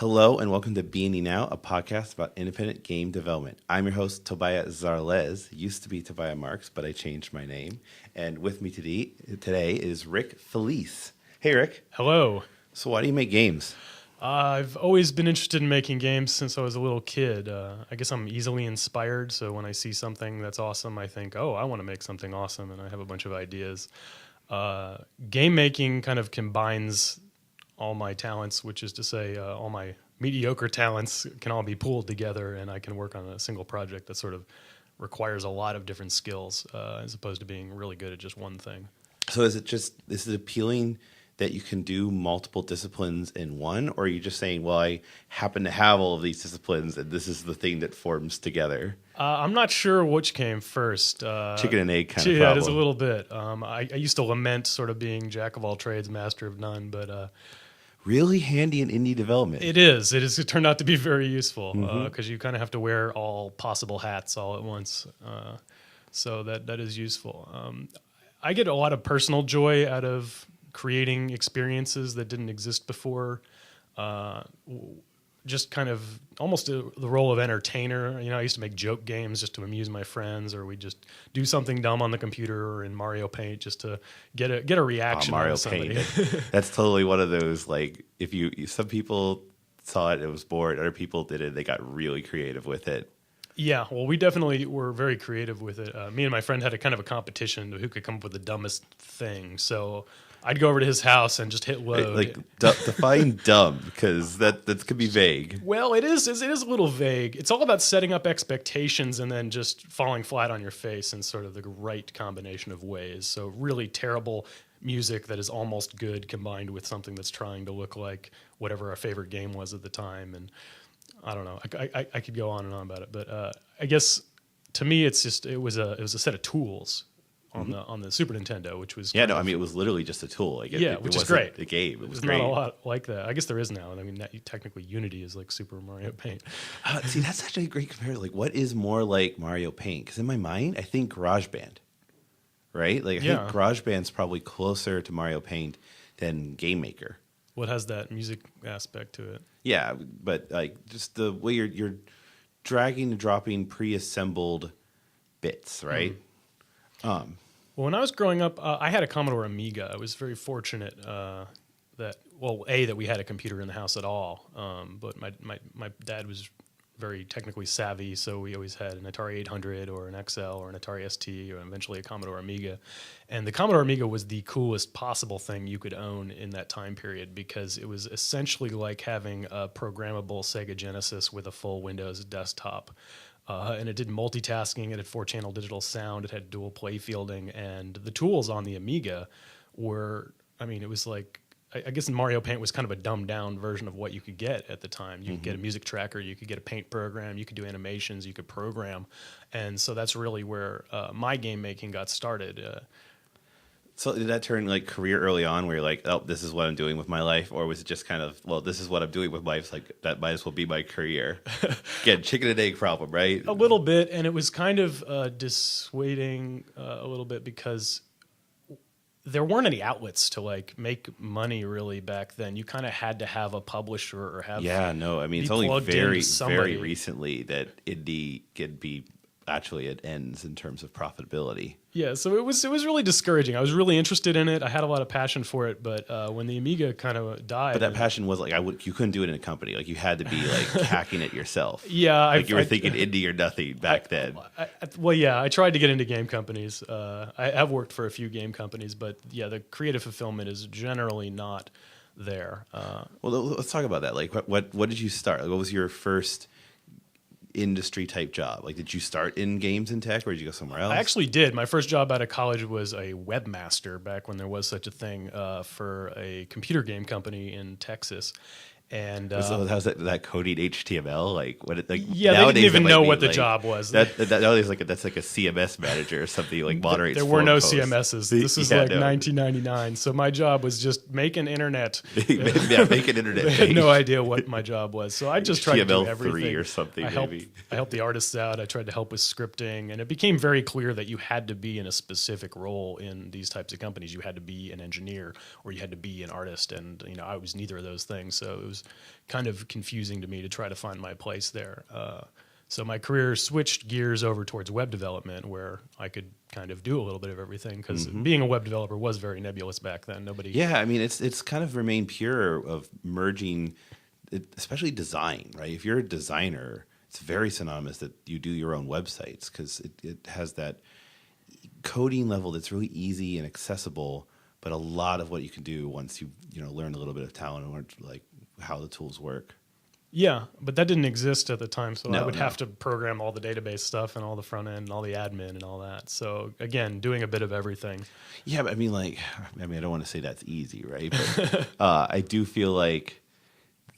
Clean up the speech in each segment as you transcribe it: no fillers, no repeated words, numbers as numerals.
Hello and welcome to B&E Now, a podcast about independent game development. I'm your host, Tobiah Zarlez. Used to be Tobiah Marks, but I changed my name. And with me today is Rick Felice. Hey, Rick. Hello. So why do you make games? I've always been interested in making games since I was a little kid. I guess I'm easily inspired, so when I see something that's awesome, I think, oh, I want to make something awesome, and I have a bunch of ideas. Game making kind of combines all my talents, which is to say all my mediocre talents can all be pooled together, and I can work on a single project that sort of requires a lot of different skills as opposed to being really good at just one thing. So is it appealing that you can do multiple disciplines in one, or are you just saying, well, I happen to have all of these disciplines and this is the thing that forms together? I'm not sure which came first. Chicken and egg kind of problem. Yeah, it is a little bit. I used to lament sort of being jack of all trades, master of none, but really handy in indie development. It is. It turned out to be very useful because you kind of have to wear all possible hats all at once. So that is useful. I get a lot of personal joy out of creating experiences that didn't exist before. Just kind of almost the role of entertainer. You know, I used to make joke games just to amuse my friends, or we just do something dumb on the computer or in Mario Paint just to get a reaction. Mario out of somebody. Paint. That's totally one of those, like, if some people saw it was bored, other people did it, they got really creative with it. Yeah, well, we definitely were very creative with it. Me and my friend had a kind of a competition who could come up with the dumbest thing. So I'd go over to his house and just hit load. Like define dumb, because that could be vague. Well, it is a little vague. It's all about setting up expectations and then just falling flat on your face in sort of the right combination of ways. So really terrible music that is almost good combined with something that's trying to look like whatever our favorite game was at the time. And I don't know. I could go on and on about it, but I guess to me it was a set of tools on the Super Nintendo, which was it was literally just a tool. Like which is great. The game, it was great. Not a lot like that. I guess there is now. I mean, technically Unity is like Super Mario Paint. See, that's actually a great comparison. Like, what is more like Mario Paint? Because in my mind, I think GarageBand, right? Like, I think GarageBand's probably closer to Mario Paint than Game Maker. What has that music aspect to it? Yeah, but like just the way you're dragging and dropping pre-assembled bits, right? Well, when I was growing up, I had a Commodore Amiga. I was very fortunate that we had a computer in the house at all. But my dad was very technically savvy, so we always had an Atari 800 or an XL or an Atari ST or eventually a Commodore Amiga. And the Commodore Amiga was the coolest possible thing you could own in that time period because it was essentially like having a programmable Sega Genesis with a full Windows desktop. And it did multitasking, it had 4-channel digital sound, it had dual play fielding, and the tools on the Amiga it was like, I guess Mario Paint was kind of a dumbed down version of what you could get at the time. You could get a music tracker, you could get a paint program, you could do animations, you could program. And so that's really where my game making got started. So did that turn like career early on where you're like, oh, this is what I'm doing with my life? Or was it just kind of, well, this is what I'm doing with my life, like that might as well be my career? Again, chicken and egg problem, right? A little bit, and it was kind of dissuading a little bit because there weren't any outlets to like make money really back then. You kind of had to have a publisher or have it's only very recently that indie can be actually it ends in terms of profitability. Yeah, so it was really discouraging. I was really interested in it. I had a lot of passion for it, but when the Amiga kind of died, but that passion was like you couldn't do it in a company. Like you had to be like hacking it yourself. Yeah, like you were thinking indie or nothing back then. I tried to get into game companies. I have worked for a few game companies, but yeah, the creative fulfillment is generally not there. Well, let's talk about that. Like, what did you start? Like, what was your first industry type job? Like, did you start in games and tech, or did you go somewhere else? I actually did. My first job out of college was a webmaster back when there was such a thing for a computer game company in Texas. And how's that coding HTML? Like what? Like yeah, they didn't even know what the job was. That nowadays that's like a CMS manager or something like moderates. There were no CMSs. This is 1999. So my job was just make an internet. Make an internet. They had no idea what my job was. So I just tried to do everything. HTML3 or something. I helped the artists out. I tried to help with scripting, and it became very clear that you had to be in a specific role in these types of companies. You had to be an engineer or you had to be an artist, and I was neither of those things. So it was was kind of confusing to me to try to find my place there. So my career switched gears over towards web development, where I could kind of do a little bit of everything, because being a web developer was very nebulous back then. Yeah, I mean, it's kind of remained pure of merging, especially design, right? If you're a designer, it's very synonymous that you do your own websites, because it has that coding level that's really easy and accessible, but a lot of what you can do once you learn a little bit of talent and learn like how the tools work. Yeah, but that didn't exist at the time, so I would No. have to program all the database stuff and all the front end and all the admin and all that. So again, doing a bit of everything. Yeah, but I mean, I don't want to say that's easy, right? But I do feel like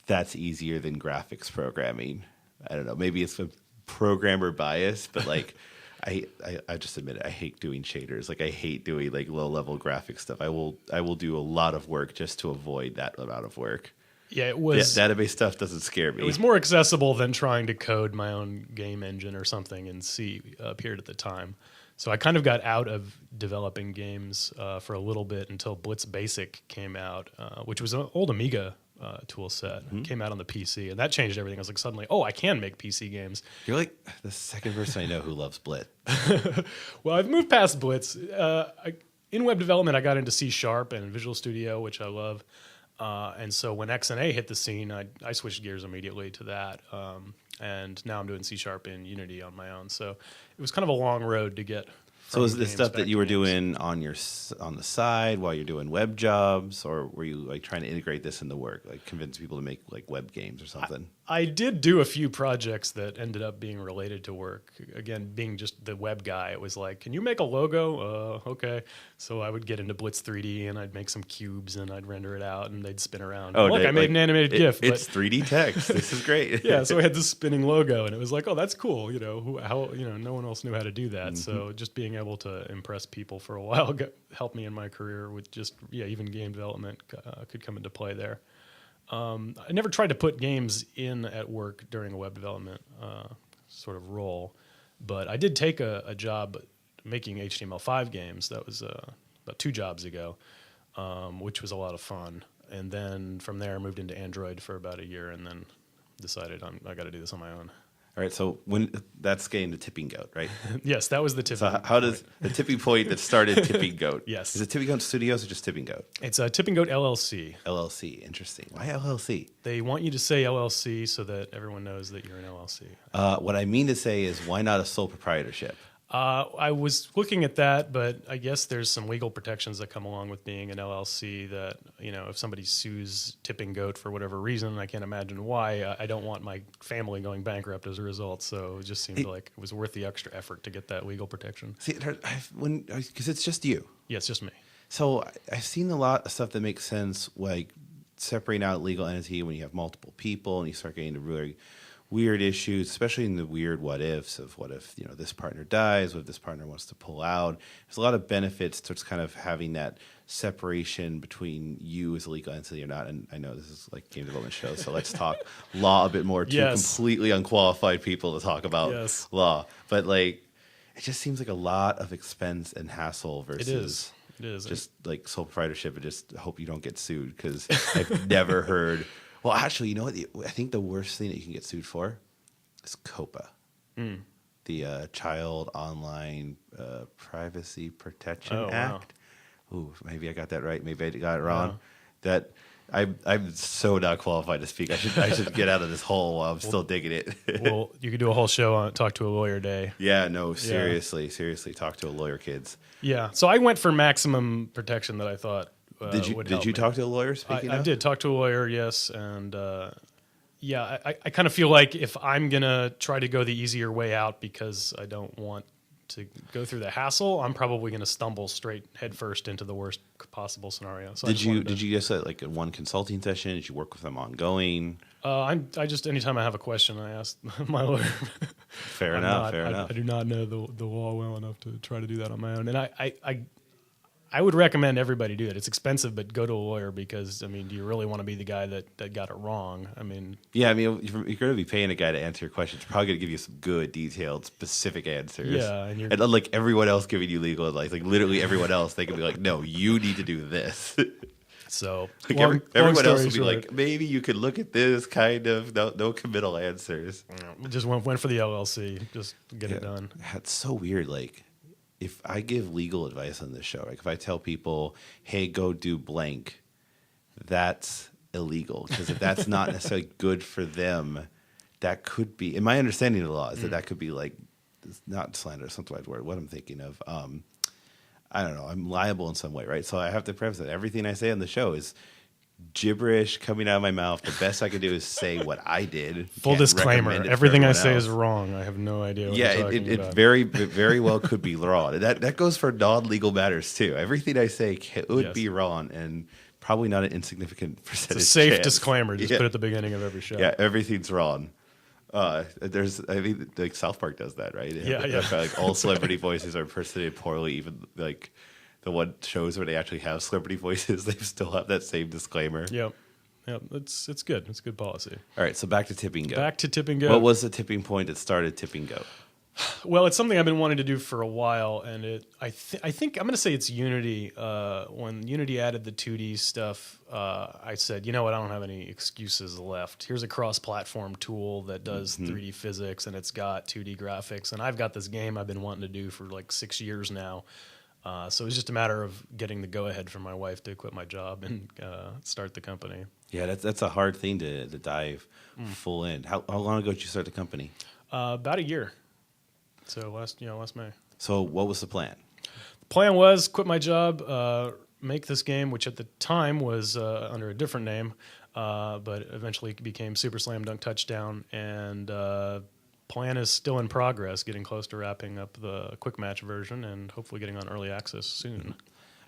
that's easier than graphics programming. I don't know. Maybe it's a programmer bias, but like, I just admit it. I hate doing shaders. Like, I hate doing like low level graphic stuff. I will do a lot of work just to avoid that amount of work. Yeah, it was database stuff doesn't scare me. It was more accessible than trying to code my own game engine or something in C appeared at the time. So I kind of got out of developing games for a little bit until Blitz Basic came out, which was an old Amiga tool set. Came out on the PC, and that changed everything. I was like, suddenly, I can make PC games. You're like the second person I know who loves Blitz. Well, I've moved past Blitz. In web development, I got into C# and Visual Studio, which I love. And so when XNA hit the scene, I switched gears immediately to that. And now I'm doing C# in Unity on my own. So it was kind of a long road to get. So is this stuff that you were doing on the side while you're doing web jobs, or were you like trying to integrate this into work, like convince people to make like web games or something? I did do a few projects that ended up being related to work. Again, being just the web guy, it was like, can you make a logo? Okay. So I would get into Blitz 3D and I'd make some cubes and I'd render it out and they'd spin around. Oh, look, I made an animated GIF. It's 3D text. This is great. Yeah, so I had this spinning logo and it was like, oh, that's cool. No one else knew how to do that. So just being able to impress people for a while helped me in my career with just, even game development could come into play there. I never tried to put games in at work during a web development sort of role, but I did take a job making HTML5 games. That was about 2 jobs ago, which was a lot of fun. And then from there, I moved into Android for about a year and then decided I got to do this on my own. All right, so when that's getting the tipping goat, right? Yes, that was the tipping So how does the tipping point that started Tipping Goat? Yes. Is it Tipping Goat Studios or just Tipping Goat? It's Tipping Goat LLC. LLC, interesting. Why LLC? They want you to say LLC so that everyone knows that you're an LLC. What I mean to say is, why not a sole proprietorship? I was looking at that, but I guess there's some legal protections that come along with being an LLC that, if somebody sues Tipping Goat for whatever reason, I can't imagine why, I don't want my family going bankrupt as a result. So it just seemed like it was worth the extra effort to get that legal protection. See, because it's just you. Yeah, it's just me. So I've seen a lot of stuff that makes sense, like separating out legal entity when you have multiple people and you start getting to really weird issues, especially in the weird what ifs of what if this partner dies, what if this partner wants to pull out. There's a lot of benefits towards kind of having that separation between you as a legal entity or not. And I know this is like game development show, so let's talk law a bit more. Two completely unqualified people to talk about law, but like it just seems like a lot of expense and hassle versus it is just like sole proprietorship. I just hope you don't get sued, because I've never heard. Well, actually, you know what? I think the worst thing that you can get sued for is COPA, the Child Online Privacy Protection Act. Wow. Ooh, maybe I got that right. Maybe I got it wrong. Wow. That I'm so not qualified to speak. I should get out of this hole while I'm still digging it. Well, you could do a whole show on Talk to a Lawyer Day. Yeah, no, seriously, talk to a lawyer, kids. Yeah, so I went for maximum protection that I thought. Did you talk to a lawyer? I did talk to a lawyer, yes, and I kind of feel like if I'm gonna try to go the easier way out because I don't want to go through the hassle, I'm probably gonna stumble straight headfirst into the worst possible scenario. So did you just like one consulting session? Did you work with them ongoing? I just anytime I have a question, I ask my lawyer. Fair enough. I do not know the law well enough to try to do that on my own, and I would recommend everybody do it. It's expensive, but go to a lawyer because, do you really want to be the guy that got it wrong? Yeah, you're going to be paying a guy to answer your questions. He's probably going to give you some good, detailed, specific answers. Yeah. And unlike everyone else giving you legal advice, like literally everyone else, they can be like, no, you need to do this. So Like everyone else would be like, maybe you could look at this kind of no committal answers. Just went for the LLC, just get it done. It's so weird. Like if I give legal advice on this show, like if I tell people, hey, go do blank, that's illegal because if that's not necessarily good for them, that could be, in my understanding of the law, is that could be like, not slander, something like what I'm thinking of. I don't know. I'm liable in some way, right? So I have to preface that everything I say on the show is gibberish coming out of my mouth. The best I can do is say what I did. Full disclaimer: everything I say is wrong. I have no idea. What I'm talking about. It very well could be wrong. That goes for non-legal matters too. Everything I say could be wrong, and probably not an insignificant percentage. It's a safe chance. Disclaimer. Just put at the beginning of every show. Yeah, everything's wrong. I think like South Park does that, right? Like all celebrity voices are impersonated poorly. Even like the one shows where they actually have celebrity voices, they still have that same disclaimer. Yep. It's good. It's good policy. All right, so back to Tip and Go. What was the tipping point that started Tip and Go? Well, it's something I've been wanting to do for a while, and I think I'm going to say it's Unity. When Unity added the 2D stuff, I said, you know what, I don't have any excuses left. Here's a cross-platform tool that does 3D physics, and it's got 2D graphics, and I've got this game I've been wanting to do for like 6 years now. So it was just a matter of getting the go-ahead from my wife to quit my job and start the company. Yeah, that's a hard thing to dive full in. How long ago did you start the company? About a year. So last May. So what was the plan? The plan was quit my job, make this game, which at the time was under a different name, but eventually became Super Slam Dunk Touchdown. And plan is still in progress, getting close to wrapping up the quick match version and hopefully getting on early access soon.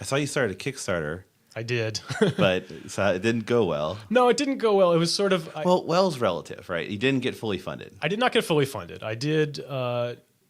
I saw you started a Kickstarter. I did. But so it didn't go well. No, it didn't go well. It was sort of... well's relative, right? You didn't get fully funded. I did not get fully funded. I did...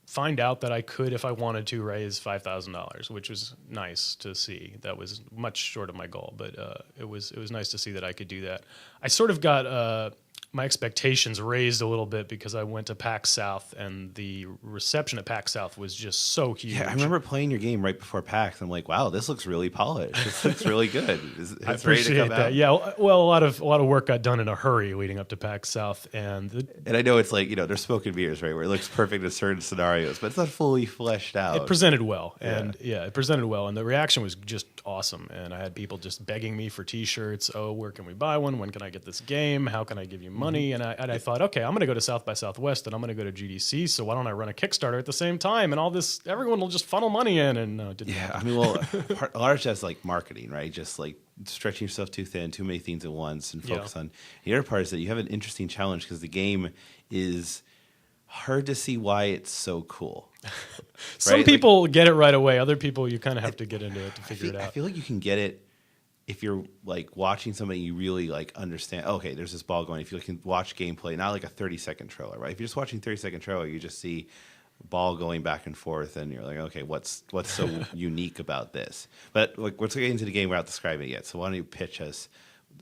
find out that I could, if I wanted to, raise $5,000, which was nice to see. That was much short of my goal, but it was nice to see that I could do that. I sort of got my expectations raised a little bit because I went to PAX South, and the reception at PAX South was just so huge. Yeah, I remember playing your game right before PAX. I'm like, wow, this looks really polished. This looks really good. I appreciate that. Yeah, well, a lot of work got done in a hurry leading up to PAX South, and I know it's like, there's smoke and mirrors, right, where it looks perfect in certain scenarios, but it's not fully fleshed out. It presented well, and it presented well, and the reaction was just awesome. And I had people just begging me for T-shirts. Oh, where can we buy one? When can I get this game? How can I give you money? And I thought, okay, I'm going to go to South by Southwest, and I'm going to go to GDC. So why don't I run a Kickstarter at the same time? And everyone will just funnel money in. And no, it didn't. Yeah, happen. I mean, well, a lot of that's like marketing, right? Just like stretching yourself too thin, too many things at once, and focus on the other part is that you have an interesting challenge because the game is hard to see why it's so cool. Some people get it right away. Other people, you kind of have to get into it to figure it out. I feel like you can get it if you're like watching somebody you really like understand. Okay, there's this ball going. If you can watch gameplay, not like a 30-second trailer, right? If you're just watching 30-second trailer, you just see ball going back and forth, and you're like, okay, what's so unique about this? But like, let's get into the game without describing it yet. So why don't you pitch us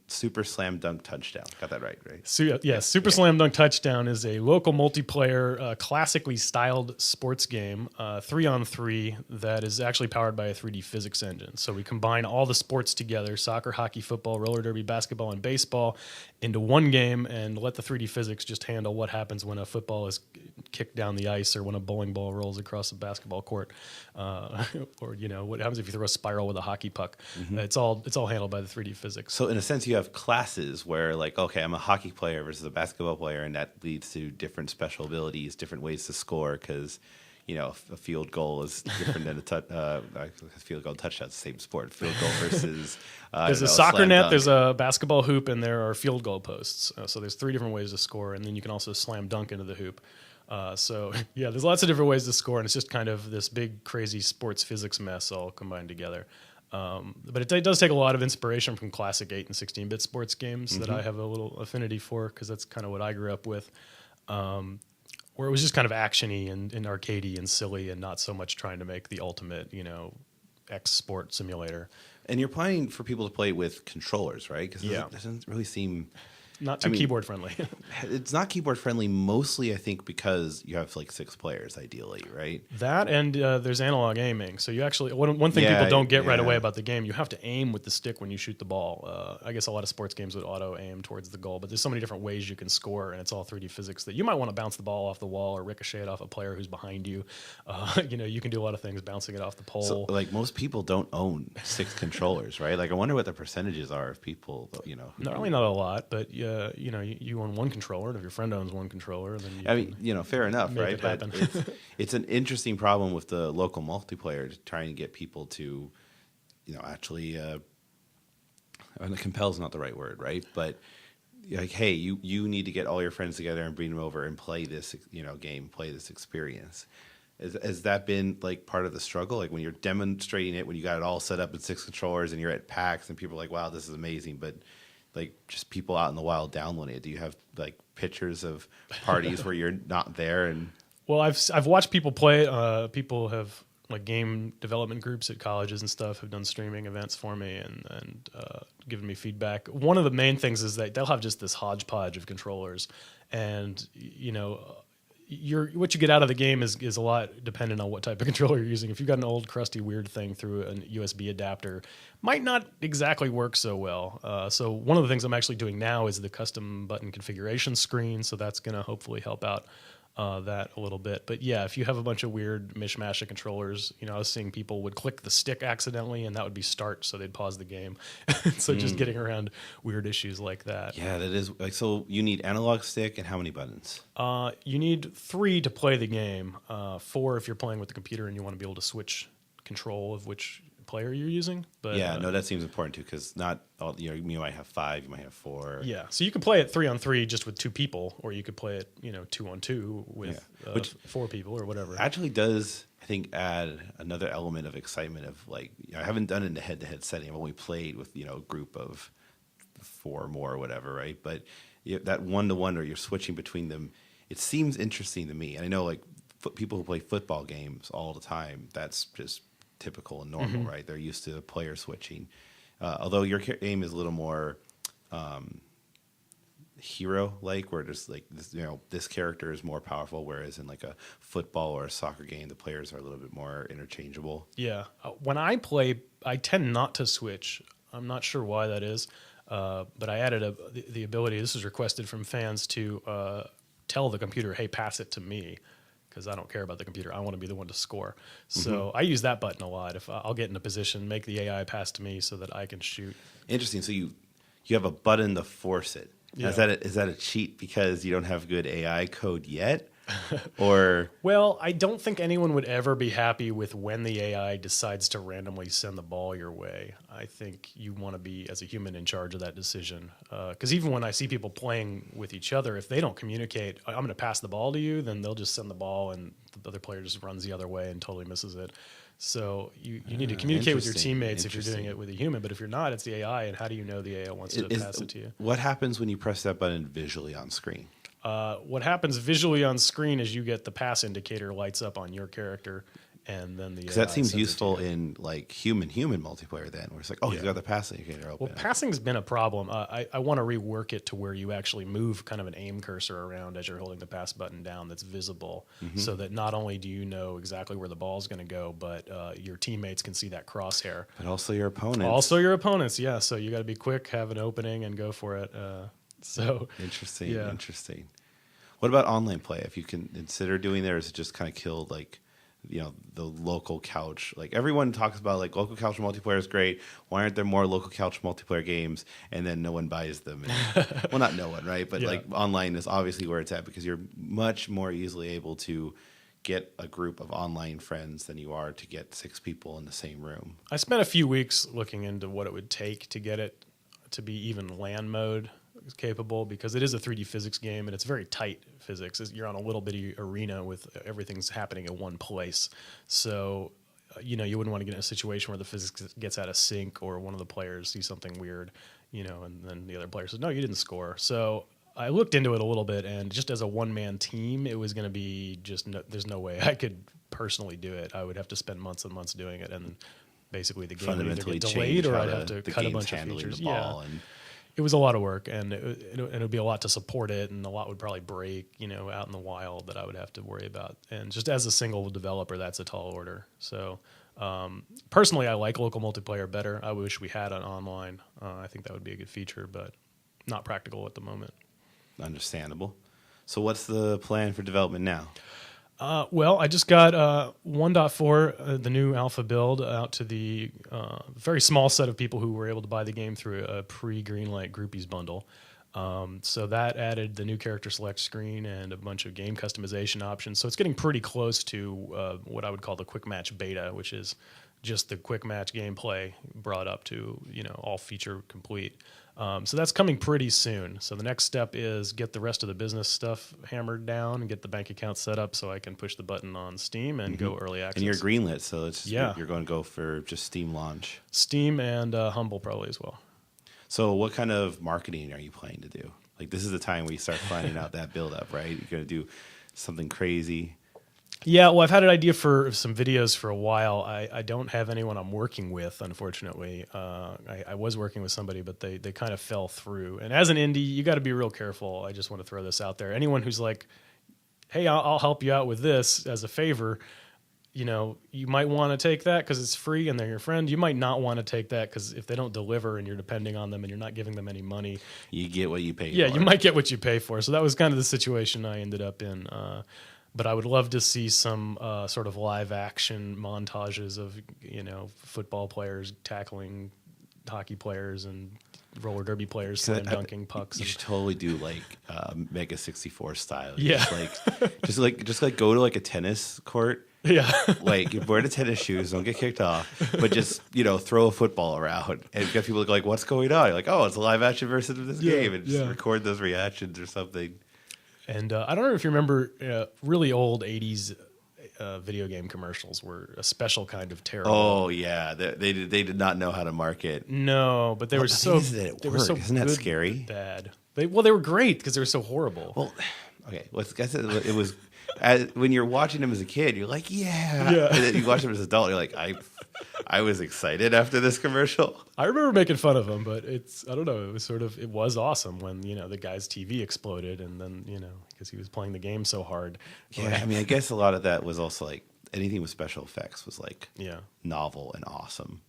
Super Slam Dunk Touchdown? Got that right? Super Slam Dunk Touchdown is a local multiplayer, classically styled sports game, 3-on-3, that is actually powered by a 3D physics engine. So we combine all the sports together, soccer, hockey, football, roller derby, basketball, and baseball, into one game, and let the 3D physics just handle what happens when a football is kicked down the ice or when a bowling ball rolls across a basketball court, or what happens if you throw a spiral with a hockey puck. It's all handled by the 3D physics. So in a sense, you have classes where, like, okay, I'm a hockey player versus a basketball player, and that leads to different special abilities, different ways to score, because a field goal is different than a field goal touchdown. It's the same sport. Field goal versus there's a soccer net, there's a basketball hoop, and there are field goal posts. So there's 3 different ways to score, and then you can also slam dunk into the hoop. There's lots of different ways to score, and it's just kind of this big, crazy sports physics mess all combined together. But it does take a lot of inspiration from classic 8 and 16-bit sports games that I have a little affinity for, because that's kind of what I grew up with, where it was just kind of action-y and arcadey and silly, and not so much trying to make the ultimate, X-sport simulator. And you're planning for people to play with controllers, right? Because it doesn't really seem Not too keyboard friendly. It's not keyboard friendly, mostly I think because you have like 6 players ideally, right? That and there's analog aiming. So you actually one thing people don't get right away about the game, you have to aim with the stick when you shoot the ball. I guess a lot of sports games would auto aim towards the goal, but there's so many different ways you can score, and it's all 3D physics that you might want to bounce the ball off the wall or ricochet it off a player who's behind you. You can do a lot of things, bouncing it off the pole. So, like most people don't own 6 controllers, right? Like I wonder what the percentages are of people, Probably not a lot, but you own one controller, and if your friend owns one controller, then fair enough, right? But it's an interesting problem with the local multiplayer, trying to get people to, actually, compel is not the right word, right? But like, hey, you need to get all your friends together and bring them over and play this, game, play this experience. Has that been like part of the struggle? Like when you're demonstrating it, when you got it all set up in 6 controllers and you're at PAX and people are like, wow, this is amazing. But like just people out in the wild downloading it. Do you have like pictures of parties where you're not there? And well, I've watched people play. People have like game development groups at colleges and stuff have done streaming events for me and given me feedback. One of the main things is that they'll have just this hodgepodge of controllers, and what you get out of the game is a lot dependent on what type of controller you're using. If you've got an old crusty weird thing through a USB adapter, might not exactly work so well. So one of the things I'm actually doing now is the custom button configuration screen. So that's going to hopefully help out that a little bit. But yeah, if you have a bunch of weird mishmash of controllers, I was seeing people would click the stick accidentally and that would be start, so they'd pause the game. So just getting around weird issues like that. Yeah, that is like, so you need analog stick and how many buttons? You need 3 to play the game, 4 if you're playing with the computer and you want to be able to switch control of which player you're using. But yeah, no, that seems important too, because not all, you might have 5, you might have 4. Yeah, so you can play it 3-on-3 just with 2 people, or you could play it 2-on-2 with which 4 people or whatever. Actually does, I think, add another element of excitement of like, I haven't done it in a head-to-head setting. I've only played with a group of 4 or more or whatever, right? But that 1-to-1 where you're switching between them, it seems interesting to me. And I know like people who play football games all the time, that's just typical and normal, right? They're used to player switching. Although your game is a little more hero-like, where just like this character is more powerful, whereas in like a football or a soccer game, the players are a little bit more interchangeable. Yeah. When I play, I tend not to switch. I'm not sure why that is, but I added the ability, this was requested from fans, to tell the computer, hey, pass it to me, because I don't care about the computer. I want to be the one to score. So I use that button a lot. If I'll get in a position, make the AI pass to me so that I can shoot. Interesting. So you have a button to force it. Yeah. Is that a cheat because you don't have good AI code yet? Or well, I don't think anyone would ever be happy with when the AI decides to randomly send the ball your way. I think you want to be, as a human, in charge of that decision. Because even when I see people playing with each other, if they don't communicate, I'm going to pass the ball to you, then they'll just send the ball and the other player just runs the other way and totally misses it. So you need to communicate with your teammates if you're doing it with a human. But if you're not, it's the AI. And how do you know the AI wants to pass it to you? What happens when you press that button visually on screen? What happens visually on screen is you get the pass indicator lights up on your character, and then because that seems useful in like human multiplayer. Then where it's like, you got the pass indicator open. Well, passing's been a problem. I want to rework it to where you actually move kind of an aim cursor around as you're holding the pass button down. That's visible, so that not only do you know exactly where the ball's going to go, but your teammates can see that crosshair. But also your opponents. Yeah. So you got to be quick, have an opening, and go for it. So interesting. Yeah. Interesting. What about online play? If you can consider doing there, is it just kind of killed like, the local couch? Like everyone talks about like local couch multiplayer is great. Why aren't there more local couch multiplayer games? And then no one buys them. Well, not no one, right? But like online is obviously where it's at, because you're much more easily able to get a group of online friends than you are to get 6 people in the same room. I spent a few weeks looking into what it would take to get it to be even LAN mode capable, because it is a 3D physics game and it's very tight physics. You're on a little bitty arena with everything's happening in one place. So, you wouldn't want to get in a situation where the physics gets out of sync or one of the players sees something weird, and then the other player says, no, you didn't score. So I looked into it a little bit, and just as a one-man team, it was going to be there's no way I could personally do it. I would have to spend months and months doing it, and basically the game would either get delayed or I'd have to cut a bunch of features. It was a lot of work, and it would be a lot to support it, and a lot would probably break, out in the wild that I would have to worry about. And just as a single developer, that's a tall order. So personally, I like local multiplayer better. I wish we had an online. I think that would be a good feature, but not practical at the moment. Understandable. So what's the plan for development now? Well, I just got 1.4, the new alpha build, out to the very small set of people who were able to buy the game through a pre-Greenlight Groupies bundle. So that added the new character select screen and a bunch of game customization options. So it's getting pretty close to what I would call the quick match beta, which is just the quick match gameplay brought up to all feature complete. So that's coming pretty soon. So the next step is get the rest of the business stuff hammered down and get the bank account set up so I can push the button on Steam and go early access. And you're greenlit, so you're going to go for just Steam launch. Steam and Humble probably as well. So what kind of marketing are you planning to do? Like, this is the time where you start planning out that build-up, right? You're going to do something crazy. Yeah, well, I've had an idea for some videos for a while. I don't have anyone I'm working with, unfortunately. I was working with somebody, but they kind of fell through. And as an indie, you got to be real careful. I just want to throw this out there. Anyone who's like, hey, I'll help you out with this as a favor, you might want to take that because it's free and they're your friend. You might not want to take that because if they don't deliver and you're depending on them and you're not giving them any money, you get what you pay for. Yeah, you might get what you pay for. So that was kind of the situation I ended up in. But I would love to see some sort of live action montages of, football players tackling hockey players and roller derby players slam dunking pucks. You should totally do like Mega 64 style. Yeah. Just like go to like a tennis court. Yeah. Like, wear the tennis shoes, don't get kicked off, but just, throw a football around and get people like, what's going on? You're like, oh, it's a live action version of this game, and just record those reactions or something. And I don't know if you remember really old 80s video game commercials were a special kind of terrible. Oh, yeah. They did not know how to market. No, but they were so Isn't that scary? Bad. They were great because they were so horrible. Well, okay. It was when you're watching them as a kid, you're like, yeah. And then you watch them as an adult, you're like, I was excited after this commercial. I remember making fun of him, but I don't know. It was awesome when, the guy's TV exploded and then, because he was playing the game so hard. Yeah. I mean, I guess a lot of that was also like anything with special effects was like novel and awesome.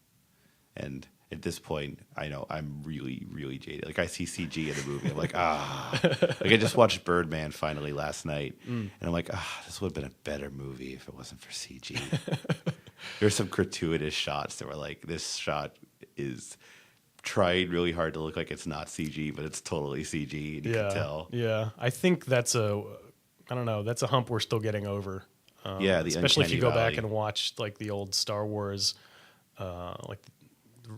And at this point, I know I'm really, really jaded. Like, I see CG in the movie. I'm like, Like, I just watched Birdman finally last night. And I'm like, this would have been a better movie if it wasn't for CG. There's some gratuitous shots that were like, this shot is trying really hard to look like it's not CG, but it's totally CG, and you can tell. Yeah, I think that's a hump we're still getting over. Especially if you go back and watch like the old Star Wars, like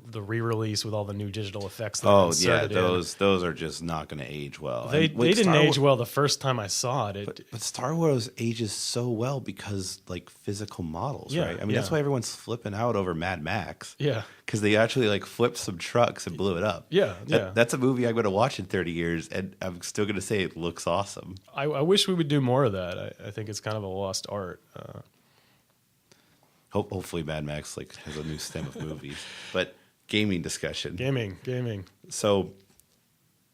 the re-release with all the new digital effects. Those are just not going to age well. They didn't age well the first time I saw it. But Star Wars ages so well because like physical models, right? I mean, that's why everyone's flipping out over Mad Max. Yeah, because they actually like flipped some trucks and blew it up. That's a movie I'm going to watch in 30 years, and I'm still going to say it looks awesome. I wish we would do more of that. I think it's kind of a lost art. Hopefully Mad Max like has a new stem of movies. But gaming discussion. Gaming. So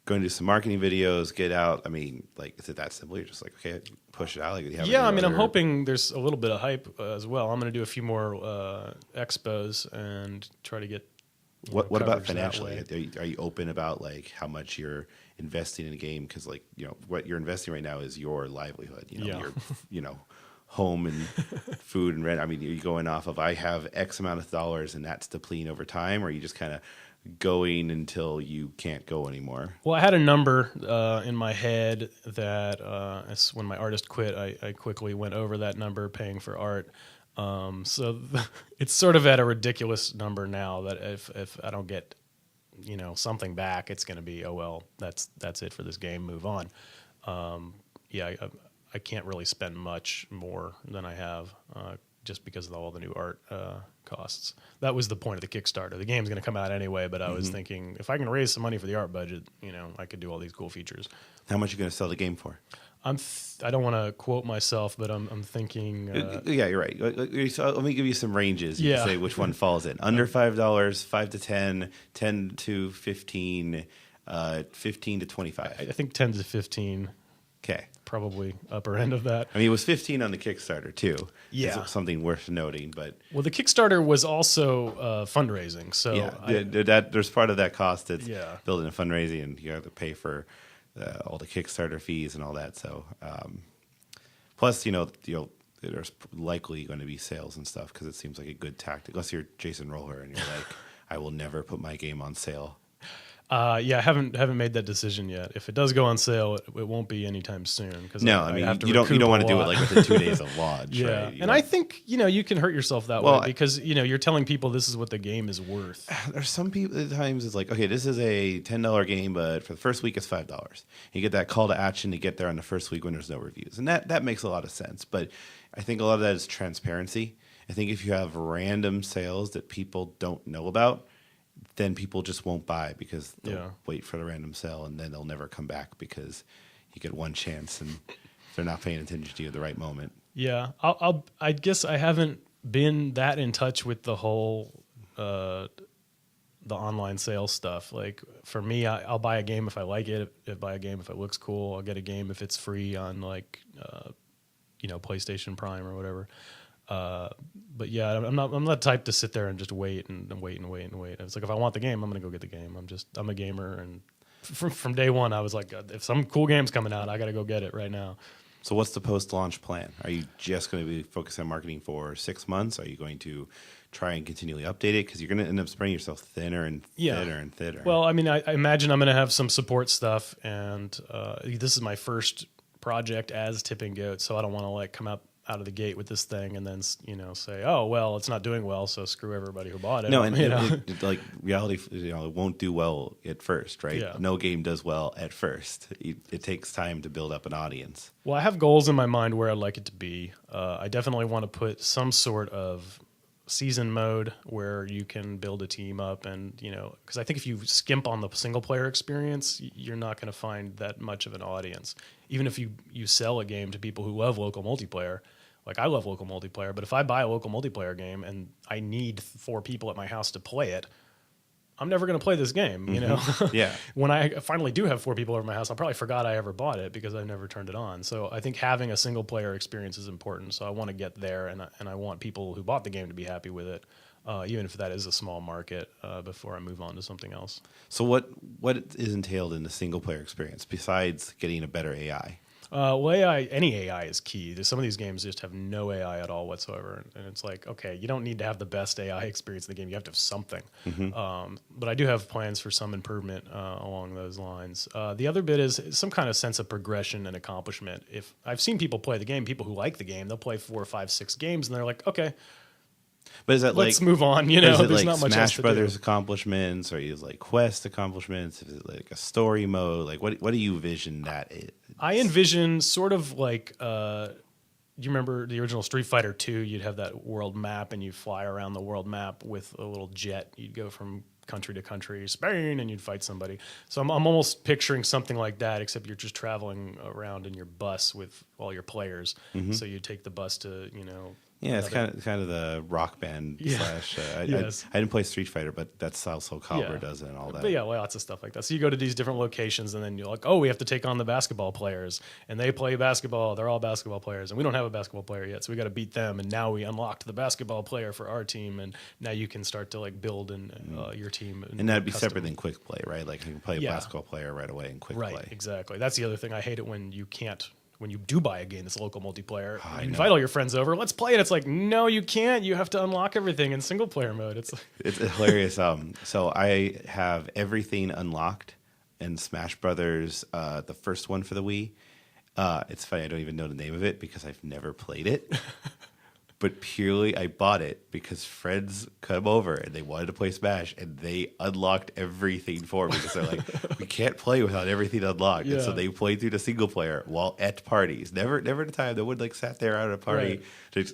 going to do some marketing videos, get out. I mean, like, is it that simple? You're just like, okay, push it out. Like, I'm hoping there's a little bit of hype as well. I'm going to do a few more expos and try to get what about financially? Are you open about like how much you're investing in a game? Because like, what you're investing right now is your livelihood. Your home and food and rent. I mean, are you going off of I have X amount of dollars and that's depleting over time, or are you just kind of going until you can't go anymore? Well, I had a number in my head that when my artist quit, I quickly went over that number paying for art. So it's sort of at a ridiculous number now that if I don't get something back, it's going to be, oh well, that's it for this game, move on. I can't really spend much more than I have just because of all the new art costs. That was the point of the Kickstarter. The game's going to come out anyway, but I was thinking if I can raise some money for the art budget, I could do all these cool features. How much are you going to sell the game for? I don't want to quote myself, but I'm thinking. Yeah, you're right. So let me give you some ranges. You can say which one falls in. Under $5, 5 to 10, 10 to 15. 15 to 25. I think 10 to 15. Okay. Probably upper end of that. I mean, it was 15 on the Kickstarter too. Yeah. It's something worth noting, but well, the Kickstarter was also fundraising, so yeah, there's part of that cost. It's Yeah. building a fundraising, and you have to pay for all the Kickstarter fees and all that. So, plus, there's likely going to be sales and stuff because it seems like a good tactic. Unless you're Jason Roller and you're like, I will never put my game on sale. Yeah, I haven't made that decision yet. If it does go on sale, it won't be anytime soon. No, I mean you don't want to do it like within 2 days of launch. Yeah, right? And I think you can hurt yourself that way because you're telling people this is what the game is worth. There's some people at times it's like, okay, this is a $10 game, but for the first week it's $5. You get that call to action to get there on the first week when there's no reviews, and that makes a lot of sense. But I think a lot of that is transparency. I think if you have random sales that people don't know about, then people just won't buy because they'll wait for the random sale and then they'll never come back because you get one chance and they're not paying attention to you at the right moment. Yeah, I guess I haven't been that in touch with the whole the online sales stuff. Like for me, I'll buy a game if I like it. I'll buy a game if it looks cool. I'll get a game if it's free on like PlayStation Prime or whatever. But yeah, I'm not the type to sit there and just wait and wait. It's like if I want the game, I'm gonna go get the game. I'm a gamer, and from day one, I was like, if some cool game's coming out, I gotta go get it right now. So what's the post-launch plan? Are you just going to be focused on marketing for 6 months? Are you going to try and continually update it? Because you're going to end up spreading yourself thinner and thinner and thinner. Well, I mean, I imagine I'm going to have some support stuff, and this is my first project as Tipping Goat, so I don't want to like come out of the gate with this thing and then say, oh well, it's not doing well, so screw everybody who bought it. No, and it, like reality, it won't do well at first, right? Yeah. No game does well at first. It takes time to build up an audience. Well, I have goals in my mind where I'd like it to be. I definitely want to put some sort of season mode where you can build a team up, and because I think if you skimp on the single player experience, you're not going to find that much of an audience. Even if you sell a game to people who love local multiplayer. Like I love local multiplayer, but if I buy a local multiplayer game and I need 4 people at my house to play it, I'm never going to play this game, Yeah. When I finally do have 4 people over my house, I probably forgot I ever bought it because I never turned it on. So I think having a single player experience is important. So I want to get there, and I want people who bought the game to be happy with it, even if that is a small market, before I move on to something else. So what is entailed in the single player experience besides getting a better AI? Well, any AI is key. Some of these games just have no AI at all whatsoever, and it's like, okay, you don't need to have the best AI experience in the game. You have to have something. Mm-hmm. But I do have plans for some improvement along those lines. The other bit is some kind of sense of progression and accomplishment. If I've seen people play the game, people who like the game, they'll play 4, 5, 6 games, and they're like, okay. But is that let's move on? Is it there's like not much Smash else Brothers to do. accomplishments, or is it like quest accomplishments? Is it like a story mode? Like what do you envision that is? I envision sort of like you remember the original Street Fighter 2? You'd have that world map, and you'd fly around the world map with a little jet. You'd go from country to country, Spain, and you'd fight somebody. So I'm almost picturing something like that, except you're just traveling around in your bus with all your players. Mm-hmm. So you take the bus to Yeah, it's kind of the Rock Band slash. I didn't play Street Fighter, but that's how Soul Calibur does it and all that. But yeah, lots of stuff like that. So you go to these different locations, and then you're like, oh, we have to take on the basketball players, and they play basketball. They're all basketball players, and we don't have a basketball player yet, so we got to beat them. And now we unlocked the basketball player for our team, and now you can start to like build your team. And that'd be separate than quick play, right? Like you can play a basketball player right away in quick play. Right, exactly. That's the other thing. I hate it when you can't. When you do buy a game that's local multiplayer, you invite all your friends over, let's play it. It's like, no, you can't. You have to unlock everything in single player mode. It's hilarious. So I have everything unlocked in Smash Brothers, the first one for the Wii. It's funny, I don't even know the name of it because I've never played it. But purely, I bought it because friends come over and they wanted to play Smash, and they unlocked everything for me because they're like, we can't play without everything unlocked. Yeah. And so they played through the single player while at parties. Never at a time. They would like sat there at a party,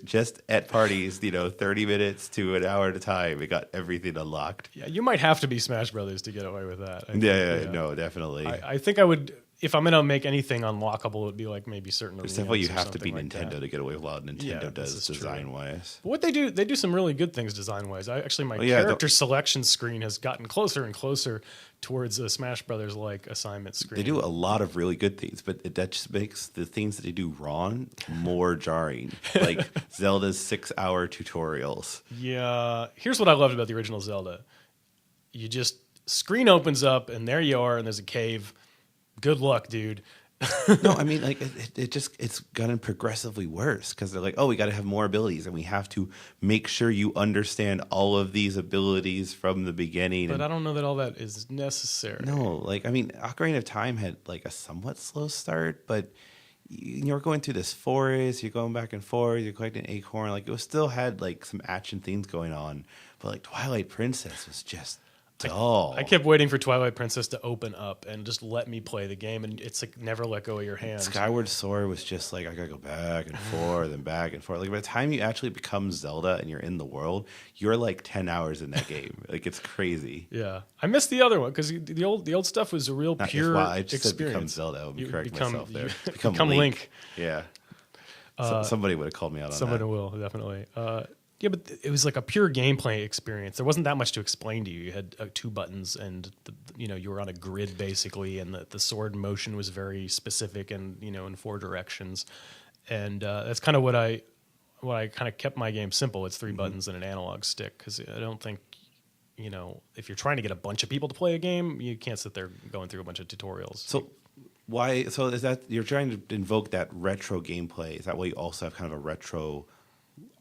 just at parties, 30 minutes to an hour at a time. It got everything unlocked. Yeah, you might have to be Smash Brothers to get away with that. Yeah, no, definitely. I think I would. if I'm gonna make anything unlockable, it would be like maybe certain arenas. Except you or have to be something like Nintendo that. to get away with a lot Nintendo does design wise. But what they do some really good things design wise. My character selection screen has gotten closer and closer towards a Smash Brothers like assignment screen. They do a lot of really good things, but that just makes the things that they do wrong more jarring. Like Zelda's 6-hour tutorials. Yeah, here's what I loved about the original Zelda. You just screen opens up and there you are, and there's a cave. Good luck, dude. No, I mean, like it's gotten progressively worse because they're like, oh, we got to have more abilities and we have to make sure you understand all of these abilities from the beginning. But I don't know that all that is necessary. No, like, I mean, Ocarina of Time had like a somewhat slow start, but you're going through this forest, you're going back and forth, you're collecting an acorn. Like, it was still had like some action things going on, but like Twilight Princess was just dull. I kept waiting for Twilight Princess to open up and just let me play the game, and it's like never let go of your hand. Skyward Sword was just like, I gotta go back and forth and back and forth. Like, by the time you actually become Zelda and you're in the world, you're like 10 hours in that game. Like, it's crazy. Yeah, I missed the other one because the old stuff was a real pure I just experience. said become Zelda. I would correct myself there. Become Link. Yeah. Somebody would have called me out on that. Someone will, definitely. Yeah, but it was like a pure gameplay experience. There wasn't that much to explain to you. You had 2 buttons, and you were on a grid basically, and the sword motion was very specific and in 4 directions. And that's kind of what I kind of kept my game simple. It's 3 buttons and an analog stick because I don't think if you're trying to get a bunch of people to play a game, you can't sit there going through a bunch of tutorials. So why? So is that you're trying to invoke that retro gameplay? Is that why you also have kind of a retro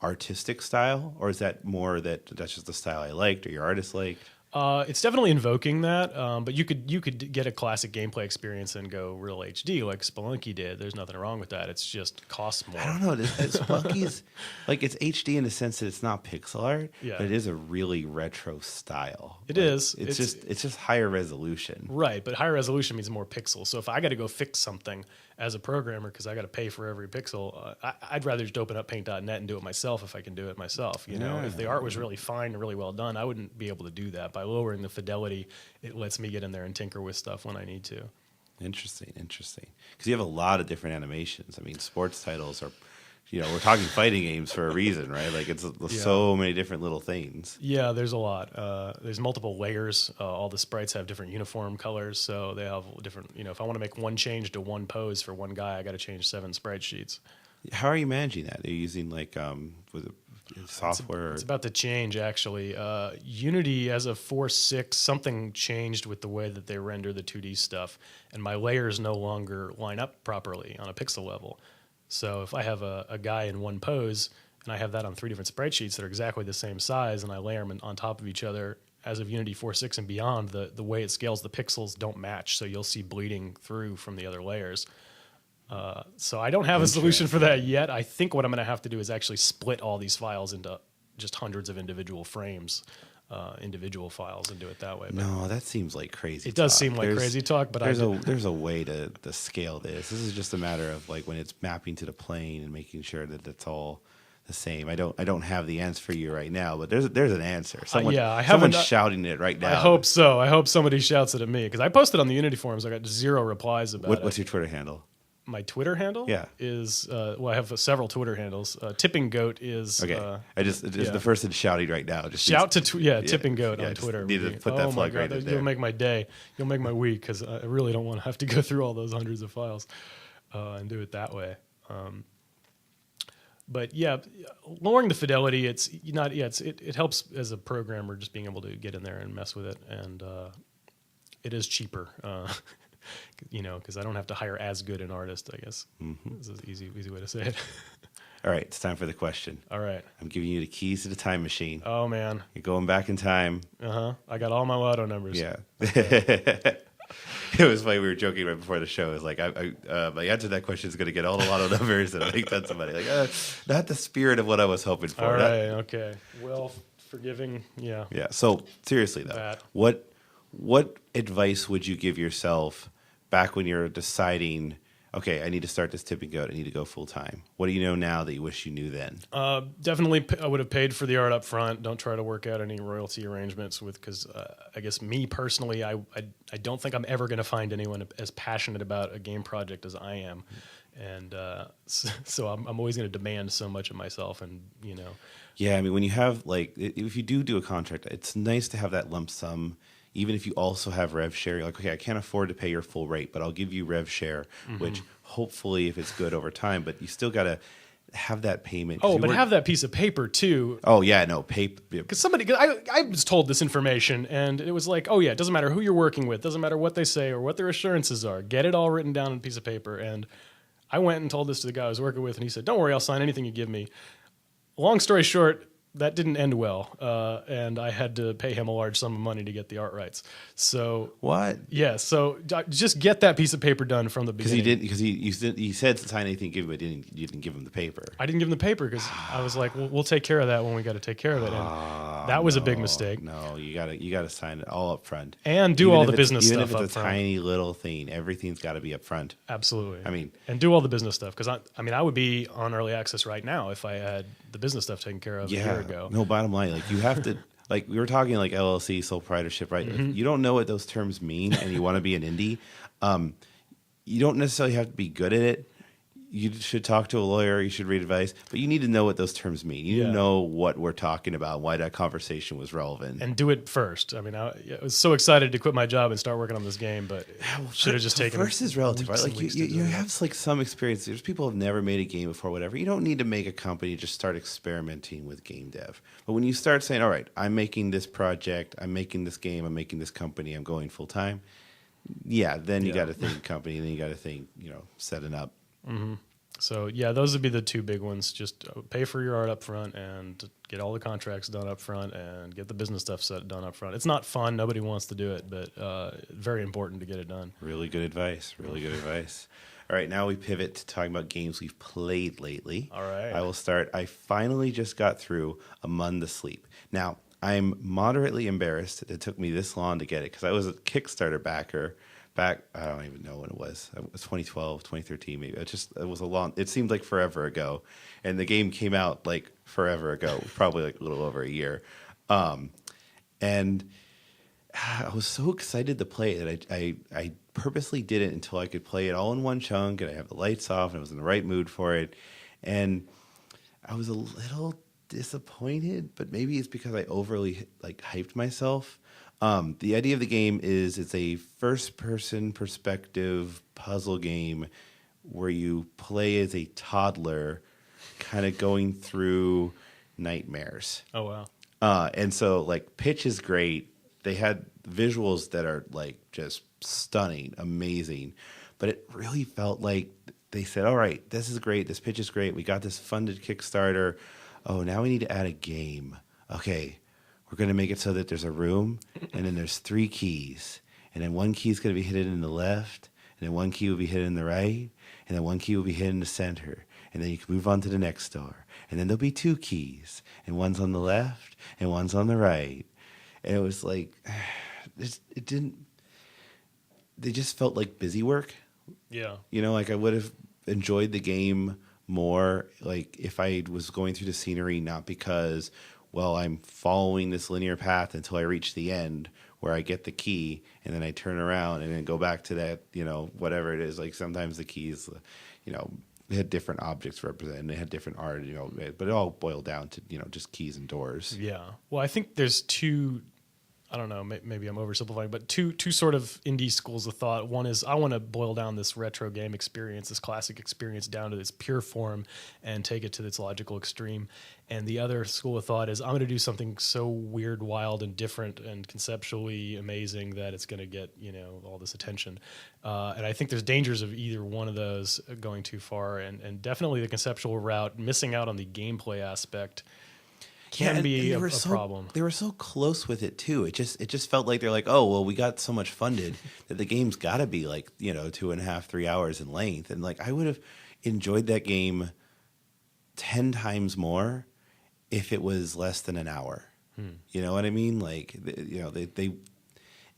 artistic style, or is that more that's just the style I liked or your artist liked? It's definitely invoking that, but you could get a classic gameplay experience and go real HD like Spelunky did. There's nothing wrong with that. It's just costs more. I don't know. Spelunky's like it's HD in the sense that it's not pixel art, but it is a really retro style. It is. It's just higher resolution. Right, but higher resolution means more pixels. So if I got to go fix something as a programmer because I got to pay for every pixel, I'd rather just open up Paint.net and do it myself if I can do it myself. If the art was really fine and really well done, I wouldn't be able to do that. By lowering the fidelity, it lets me get in there and tinker with stuff when I need to. Interesting. Because you have a lot of different animations. I mean, sports titles are, we're talking fighting games for a reason, right? Like it's so many different little things. Yeah, there's a lot. There's multiple layers. All the sprites have different uniform colors, so they have different. If I want to make one change to one pose for one guy, I got to change 7 sprite sheets. How are you managing that? Are you using like software? It's about to change actually. Unity as of 4.6, something changed with the way that they render the 2D stuff, and my layers no longer line up properly on a pixel level. So if I have a guy in one pose and I have that on 3 different sprite sheets that are exactly the same size, and I layer them on top of each other, as of Unity 4.6 and beyond, the way it scales, the pixels don't match, so you'll see bleeding through from the other layers. So I don't have a solution for that yet. I think what I'm going to have to do is actually split all these files into just hundreds of individual frames, individual files, and do it that way. But no, that seems like crazy. It does seem like crazy talk, but there's a way to scale this. This is just a matter of like when it's mapping to the plane and making sure that it's all the same. I don't have the answer for you right now, but there's an answer. Someone's shouting it right now. I hope so. I hope somebody shouts it at me because I posted on the Unity forums. I got 0 replies about it. What's your Twitter handle? My Twitter handle is I have several Twitter handles. Tipping Goat is okay. The person shouting right now. Just shout to Tipping Goat on Twitter. Need to put that plug right in there. You'll make my day. You'll make my week because I really don't want to have to go through all those hundreds of files and do it that way. But yeah, lowering the fidelity, it helps as a programmer just being able to get in there and mess with it, and it is cheaper. Because I don't have to hire as good an artist, I guess. Mm-hmm. This is an easy way to say it. All right, it's time for the question. All right. I'm giving you the keys to the time machine. Oh, man. You're going back in time. Uh-huh. I got all my lotto numbers. Yeah. It was funny. We were joking right before the show. It was like, my answer to that question is going to get all the lotto numbers. And I think that's somebody like, not the spirit of what I was hoping for. All right, okay. Well, forgiving, yeah. Yeah, so seriously, though, what advice would you give yourself back when you're deciding, okay, I need to start this tipping goat. I need to go full time. What do you know now that you wish you knew then? Definitely, I would have paid for the art up front. Don't try to work out any royalty arrangements because I guess me personally, I don't think I'm ever going to find anyone as passionate about a game project as I am, and so I'm always going to demand so much of myself, and Yeah, I mean, when you have if you do a contract, it's nice to have that lump sum. Even if you also have rev share, you're like, okay, I can't afford to pay your full rate, but I'll give you rev share, which hopefully, if it's good over time, but you still got to have that payment. Oh, but have that piece of paper too. Oh yeah, no paper. Because I was told this information, and it was like, oh yeah, it doesn't matter who you're working with, doesn't matter what they say or what their assurances are. Get it all written down on a piece of paper. And I went and told this to the guy I was working with, and he said, "Don't worry, I'll sign anything you give me." Long story short, that didn't end well, and I had to pay him a large sum of money to get the art rights. So what? Yeah, so just get that piece of paper done from the beginning. Because he said to sign anything, give it, you didn't give him the paper. I didn't give him the paper because I was like, we'll take care of that when we got to take care of it, and that was a big mistake. No, you gotta sign it all up front and do all the business stuff. Even if it's a tiny little thing, everything's got to be up front. Absolutely. I mean, and do all the business stuff because I would be on early access right now if I had the business stuff taken care of a year ago. No, bottom line, like you have to, like we were talking like LLC, sole proprietorship, right? If you don't know what those terms mean and you want to be an indie, you don't necessarily have to be good at it. You should talk to a lawyer. You should read advice, but you need to know what those terms mean. You need to know what we're talking about, why that conversation was relevant, and do it first. I mean, I was so excited to quit my job and start working on this game, but should have just taken. First is relative, right? Like you have like some experience. There's people who have never made a game before, whatever. You don't need to make a company. Just start experimenting with game dev. But when you start saying, "All right, I'm making this project. I'm making this game. I'm making this company. I'm going full time," then you got to think company. Then you got to think, setting up. Mm-hmm. So yeah, those would be the two big ones. Just pay for your art up front and get all the contracts done up front and get the business stuff done up front. It's not fun. Nobody wants to do it, but very important to get it done. Really good advice. Really good advice. All right, now we pivot to talking about games we've played lately. All right. I will start. I finally just got through Among the Sleep. Now, I'm moderately embarrassed that it took me this long to get it because I was a Kickstarter backer. I don't even know when it was. It was 2012, 2013, maybe. It seemed like forever ago. And the game came out like forever ago, probably like a little over a year. And I was so excited to play it that I purposely did it until I could play it all in one chunk and I have the lights off and I was in the right mood for it. And I was a little disappointed, but maybe it's because I overly hyped myself. The idea of the game is it's a first-person perspective puzzle game where you play as a toddler kind of going through nightmares. Oh, wow. And so, pitch is great. They had visuals that are, just stunning, amazing. But it really felt like they said, all right, this is great. This pitch is great. We got this funded Kickstarter. Oh, now we need to add a game. Okay. We're going to make it so that there's a room, and then there's 3 keys. And then 1 key is going to be hidden in the left, and then 1 key will be hidden in the right, and then 1 key will be hidden in the center. And then you can move on to the next door. And then there'll be 2 keys, and one's on the left, and one's on the right. And it was like, they just felt like busy work. Yeah. I would have enjoyed the game more, if I was going through the scenery, not because... well, I'm following this linear path until I reach the end where I get the key and then I turn around and then go back to that, whatever it is. Like sometimes the keys, they had different objects represented and they had different art, but it all boiled down to, just keys and doors. Yeah. Well, I think there's two, I don't know, maybe I'm oversimplifying, but two sort of indie schools of thought. One is I want to boil down this retro game experience, this classic experience down to its pure form and take it to its logical extreme. And the other school of thought is I'm going to do something so weird, wild, and different and conceptually amazing that it's going to get, all this attention. And I think there's dangers of either one of those going too far. And definitely the conceptual route, missing out on the gameplay aspect can be a problem. They were so close with it too. It just felt like they're like, oh, well, we got so much funded that the game's got to be 2.5, 3 hours in length. And I would have enjoyed that game 10 times more if it was less than an hour. You know what I mean?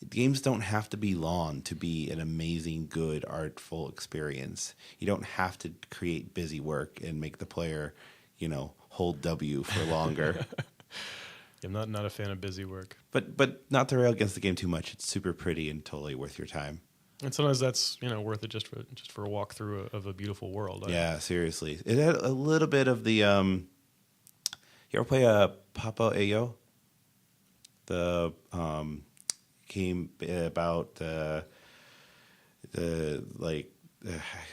games don't have to be long to be an amazing, good, artful experience. You don't have to create busy work and make the player, hold W for longer. I'm not a fan of busy work. But not to rail against the game too much. It's super pretty and totally worth your time. And sometimes that's worth it just for a walkthrough of a beautiful world. Yeah, seriously. It had a little bit of the. You ever play Papa Ayo? The game about the like.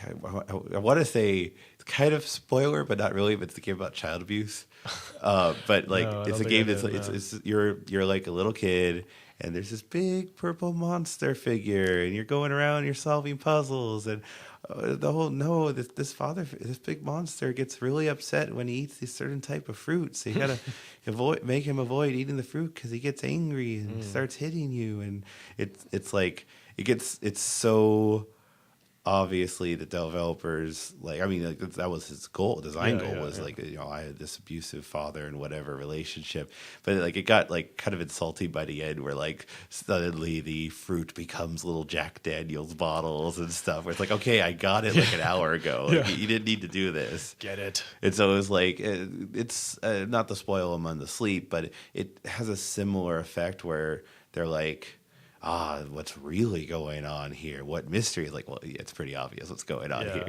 I want to say it's kind of spoiler, but not really. But it's a game about child abuse. But like No, it's a game that's it's you're like a little kid. And there's this big purple monster figure, and you're going around, you're solving puzzles, and this big monster gets really upset when he eats this certain type of fruit. So you gotta make him avoid eating the fruit because he gets angry and starts hitting you. And it's so obviously the developers that was his design goal was I had this abusive father and whatever relationship, but it got kind of insulting by the end where suddenly the fruit becomes little Jack Daniels bottles and stuff where it's okay, I got it an hour ago. You didn't need to do this. Get it. And so it was it's not to spoil them on the sleep, but it has a similar effect where they're what's really going on here? What mystery? It's pretty obvious what's going on here.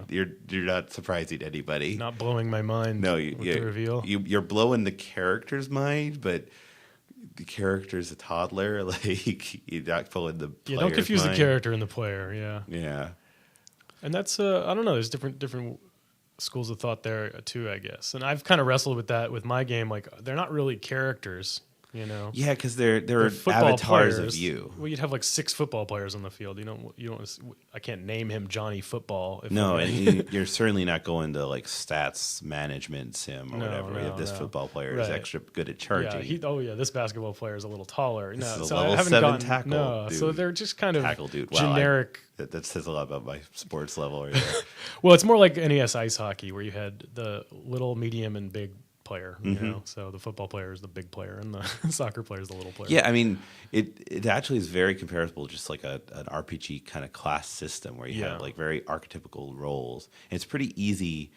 You're not surprising anybody. Not blowing my mind. No, with the reveal. You're blowing the character's mind, but the character's a toddler. You're not pulling the player's don't confuse mind. the character and the player. Yeah. And that's I don't know. There's different schools of thought there too, I guess. And I've kind of wrestled with that with my game. They're not really characters. Yeah, because they're football avatars players, of you. Well, you'd have 6 football players on the field. You don't. I can't name him Johnny Football. And you're certainly not going to stats management sim or whatever. This football player is extra good at charging. This basketball player is a little taller. This is so a level I haven't 7 tackle. No, dude. so they're just kind of tackle dude. generic. That says a lot about my sports level right there. Well, it's more like NES ice hockey where you had the little, medium, and big player, so the football player is the big player and the soccer player is the little player. Yeah, I mean, it actually is very comparable, just like an RPG kind of class system where you have very archetypical roles. And it's pretty easy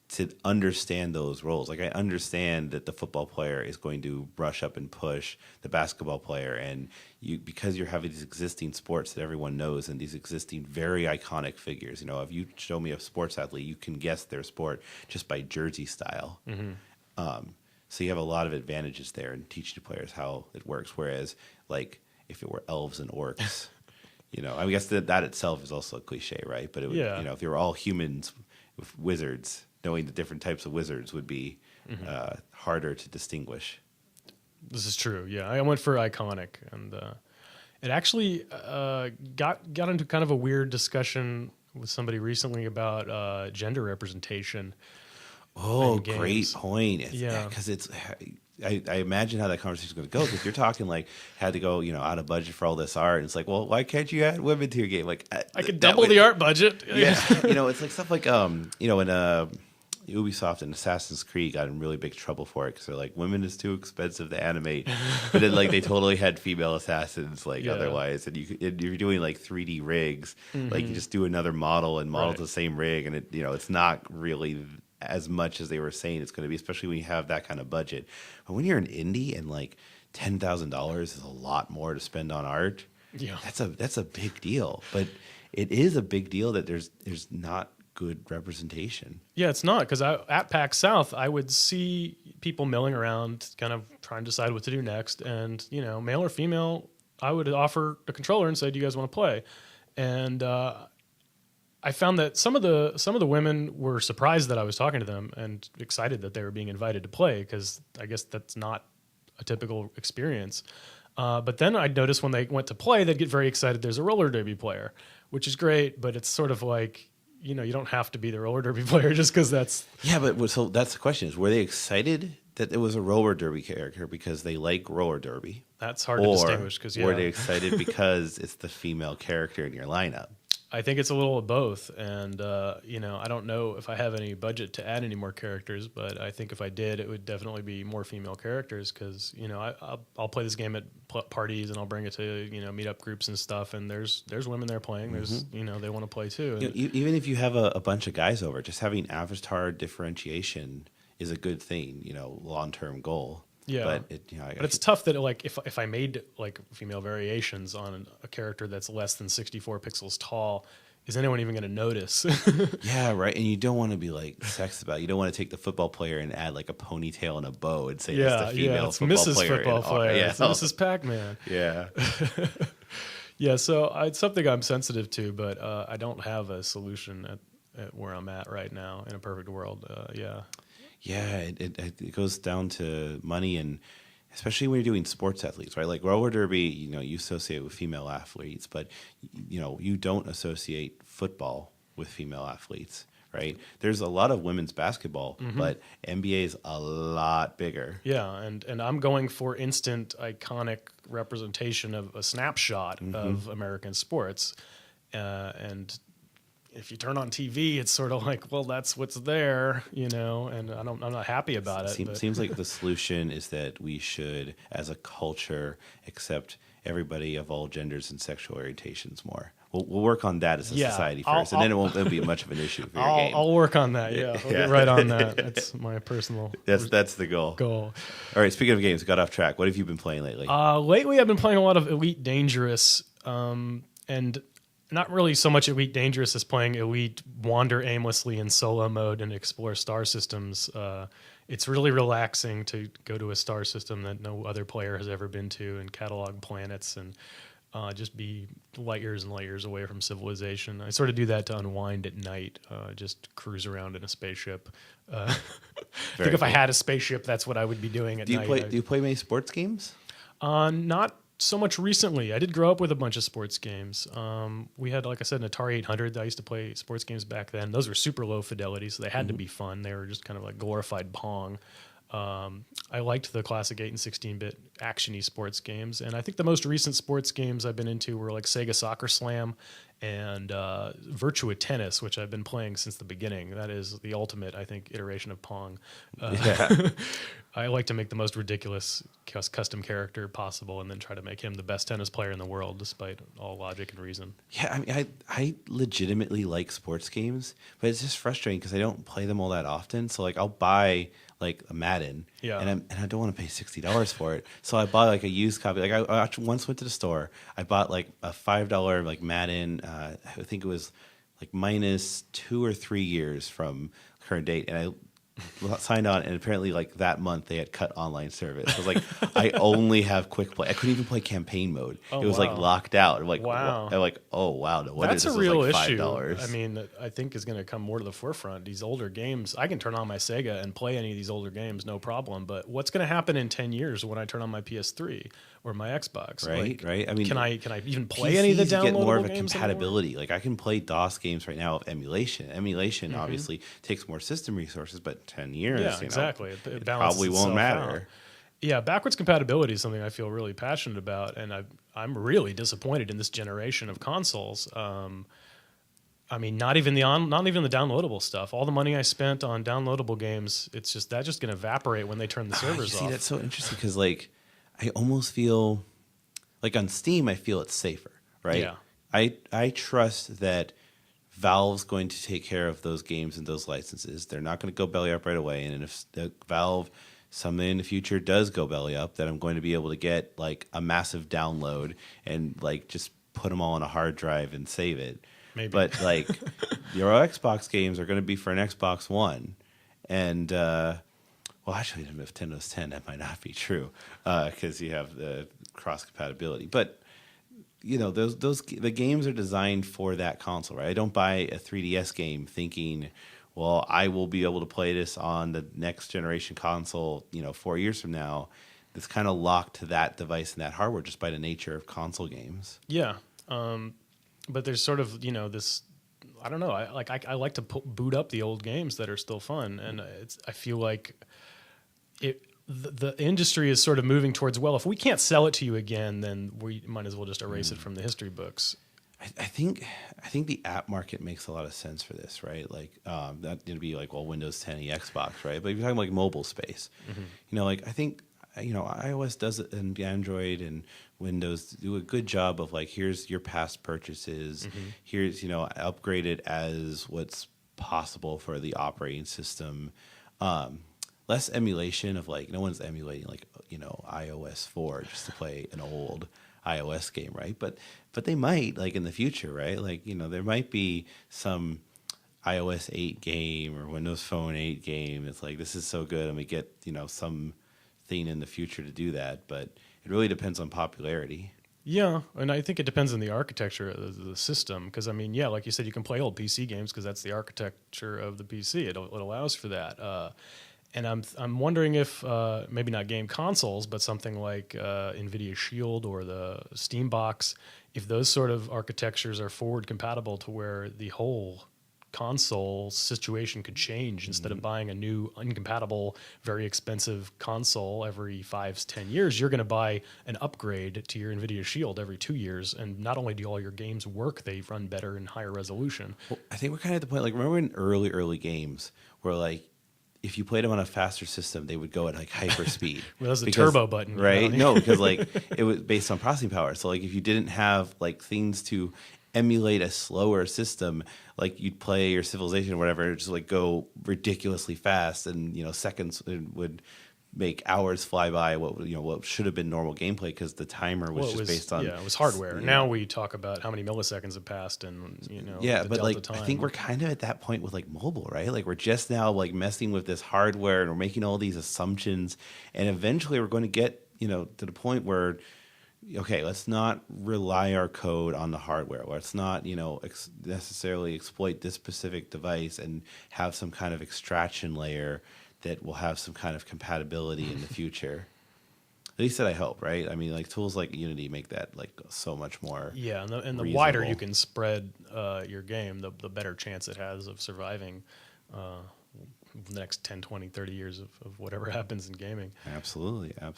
to understand those roles. I understand that the football player is going to rush up and push the basketball player, and because you're having these existing sports that everyone knows and these existing very iconic figures. If you show me a sports athlete, you can guess their sport just by jersey style. Mm-hmm. So you have a lot of advantages there in teaching the players how it works. Whereas, if it were elves and orcs, I guess that itself is also a cliche, right? But it would, if they were all humans with wizards, knowing the different types of wizards would be harder to distinguish. This is true. Yeah, I went for iconic, and it actually got into kind of a weird discussion with somebody recently about gender representation. Oh, great point. Because I imagine how that conversation is going to go. Because you're talking had to go, out of budget for all this art. And it's well, why can't you add women to your game? I could double the art budget. Yeah, it's stuff when Ubisoft and Assassin's Creed got in really big trouble for it because they're women is too expensive to animate. But then they totally had female assassins otherwise, and you're doing 3D rigs. Mm-hmm. You just do another model and model the same rig, and it's not really as much as they were saying it's going to be, especially when you have that kind of budget. But when you're an indie and $10,000 is a lot more to spend on art, that's a big deal. But it is a big deal that there's not good representation. Yeah, it's not, because at PAX South, I would see people milling around, kind of trying to decide what to do next, and male or female, I would offer a controller and say, "Do you guys want to play?" And I found that some of the women were surprised that I was talking to them and excited that they were being invited to play, because I guess that's not a typical experience. But then I'd notice when they went to play, they'd get very excited. There's a roller derby player, which is great, but it's sort of you don't have to be the roller derby player just because that's... Yeah, but so that's the question is, were they excited that it was a roller derby character because they like roller derby? That's hard to distinguish. Were they excited because it's the female character in your lineup? I think it's a little of both, and I don't know if I have any budget to add any more characters, but I think if I did, it would definitely be more female characters because I'll play this game at parties and I'll bring it to meetup groups and stuff, and there's women there playing. There's they want to play too. And, even if you have a bunch of guys over, just having avatar differentiation is a good thing. Long-term goal. Yeah, but it's tough that if I made female variations on a character that's less than 64 pixels tall, is anyone even going to notice? Yeah, right. And you don't want to be sexist about it. You don't want to take the football player and add a ponytail and a bow and say that's the female it's football Mrs. player. Football player. Yeah. It's Mrs. Pac-Man. Yeah. Yeah, so it's something I'm sensitive to, but I don't have a solution at where I'm at right now in a perfect world. Yeah, it goes down to money, and especially when you're doing sports athletes, right? Like roller derby, you associate with female athletes, but you don't associate football with female athletes, right? There's a lot of women's basketball, but NBA is a lot bigger. Yeah, and I'm going for instant, iconic representation of a snapshot of American sports, and if you turn on TV, it's sort of well, that's what's there, and I'm not happy about it. Seems like the solution is that we should, as a culture, accept everybody of all genders and sexual orientations more. We'll work on that as a society first, and then it'll be much of an issue for your game. I'll work on that. Yeah, I'll get right on that. That's my personal. That's the goal. All right. Speaking of games, got off track. What have you been playing lately? Lately, I've been playing a lot of Elite Dangerous, and not really so much Elite Dangerous as playing Elite Wander aimlessly in solo mode and explore star systems. It's really relaxing to go to a star system that no other player has ever been to and catalog planets and just be light years and light years away from civilization. I sort of do that to unwind at night, just cruise around in a spaceship. I think if I had a spaceship, that's what I would be doing at night. Do you play many sports games? Not so much recently. I did grow up with a bunch of sports games. We had, like I said, an Atari 800 that I used to play sports games back then. Those were super low fidelity, so they had to be fun. They were just kind of like glorified Pong. I liked the classic 8 and 16-bit action-y sports games, and I think the most recent sports games I've been into were like Sega Soccer Slam and Virtua Tennis, which I've been playing since the beginning. That is the ultimate, I think, iteration of Pong. I like to make the most ridiculous custom character possible and then try to make him the best tennis player in the world, despite all logic and reason. Yeah, I mean, I legitimately like sports games, but it's just frustrating because I don't play them all that often. So, I'll buy a Madden, and I don't want to pay $60 for it. So I bought a used copy. I actually once went to the store. I bought a $5 Madden. I think it was minus 2 or 3 years from current date, and I signed on, and apparently that month they had cut online service. I was I only have quick play. I couldn't even play campaign mode. It was locked out. I'm wow. I'm oh wow, no wonder that's this a real was issue. $5. I mean, I think is going to come more to the forefront. These older games, I can turn on my Sega and play any of these older games, no problem. But what's going to happen in 10 years when I turn on my PS3 or my Xbox? Right. I mean, can I even play PCs any of the downloadable get more of a games compatibility. I can play DOS games right now with emulation. Emulation obviously takes more system resources, but 10 years, exactly. It balances probably won't matter. out. Yeah, backwards compatibility is something I feel really passionate about, and I'm really disappointed in this generation of consoles. I mean, not even the downloadable stuff. All the money I spent on downloadable games, that's just going to evaporate when they turn the servers off. See, that's so interesting because I almost feel on Steam, I feel it's safer, right? Yeah. I trust that Valve's going to take care of those games and those licenses. They're not going to go belly up right away. And if the Valve someday in the future does go belly up, that I'm going to be able to get a massive download and just put them all on a hard drive and save it. Maybe. But your Xbox games are going to be for an Xbox One, and well, actually, if Nintendo's 10, that might not be true because you have the cross compatibility. But the games are designed for that console, right? I don't buy a 3DS game thinking, well, I will be able to play this on the next generation console, 4 years from now. It's kind of locked to that device and that hardware just by the nature of console games. Yeah. But there's sort of, this, I don't know. I like to boot up the old games that are still fun. And I feel like the industry is sort of moving towards, well, if we can't sell it to you again, then we might as well just erase it from the history books. I think the app market makes a lot of sense for this, right? Like that would be like, well, Windows 10 and Xbox, right? But if you're talking like mobile space, like I think iOS does it, and Android and Windows do a good job of like, here's your past purchases, here's upgrade it as what's possible for the operating system. Less emulation of like, no one's emulating like iOS 4 just to play an old iOS game, right? But they might, like in the future, right? Like there might be some iOS 8 game or Windows Phone 8 game. It's like, this is so good, and we get some thing in the future to do that. But it really depends on popularity. Yeah, and I think it depends on the architecture of the system. Because I mean, yeah, like you said, you can play old PC games because that's the architecture of the PC. It allows for that. And I'm wondering if maybe not game consoles, but something like NVIDIA Shield or the Steam Box, if those sort of architectures are forward compatible to where the whole console situation could change. Instead of buying a new incompatible, very expensive console every 5-10 years, you're going to buy an upgrade to your NVIDIA Shield every 2 years. And not only do all your games work, they run better in higher resolution. Well, I think we're kind of at the point, like, remember in early games where like, if you played them on a faster system, they would go at like hyper speed. Well, that was the turbo button, right? No, because like it was based on processing power. So like if you didn't have like things to emulate a slower system, like you'd play your Civilization or whatever, just like go ridiculously fast, and seconds would make hours fly by what should have been normal gameplay because the timer was based on it was hardware. Now we talk about how many milliseconds have passed and but like time. I think we're kind of at that point with like mobile, right? Like we're just now like messing with this hardware and we're making all these assumptions, and eventually we're going to get to the point where okay, let's not rely our code on the hardware. Let's not necessarily exploit this specific device and have some kind of extraction layer that will have some kind of compatibility in the future. At least that I hope, right? I mean, like tools like Unity make that like so much more. Yeah, and the wider you can spread your game, the better chance it has of surviving the next 10, 20, 30 years of whatever happens in gaming. Absolutely. All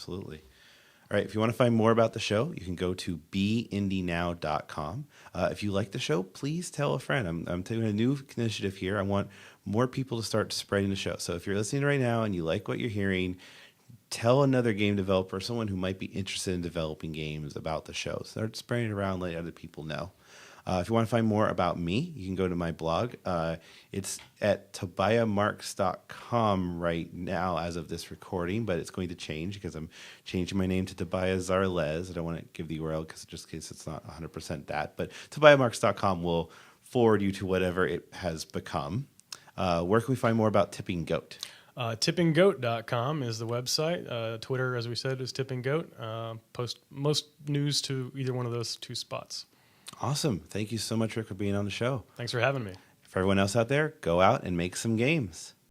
right, if you want to find more about the show, you can go to beindynow.com. If you like the show, please tell a friend. I'm taking a new initiative here. I want more people to start spreading the show. So if you're listening right now and you like what you're hearing, tell another game developer, someone who might be interested in developing games about the show. Start spreading it around, let other people know. If you want to find more about me, you can go to my blog. It's at tobiahmarks.com right now as of this recording, but it's going to change because I'm changing my name to Tobiah Zarlez. I don't want to give the URL just in case it's not 100% that, but tobiahmarks.com will forward you to whatever it has become. Where can we find more about Tipping Goat? Tippinggoat.com is the website. Twitter, as we said, is Tipping Goat. Post most news to either one of those two spots. Awesome. Thank you so much, Rick, for being on the show. Thanks for having me. For everyone else out there, go out and make some games.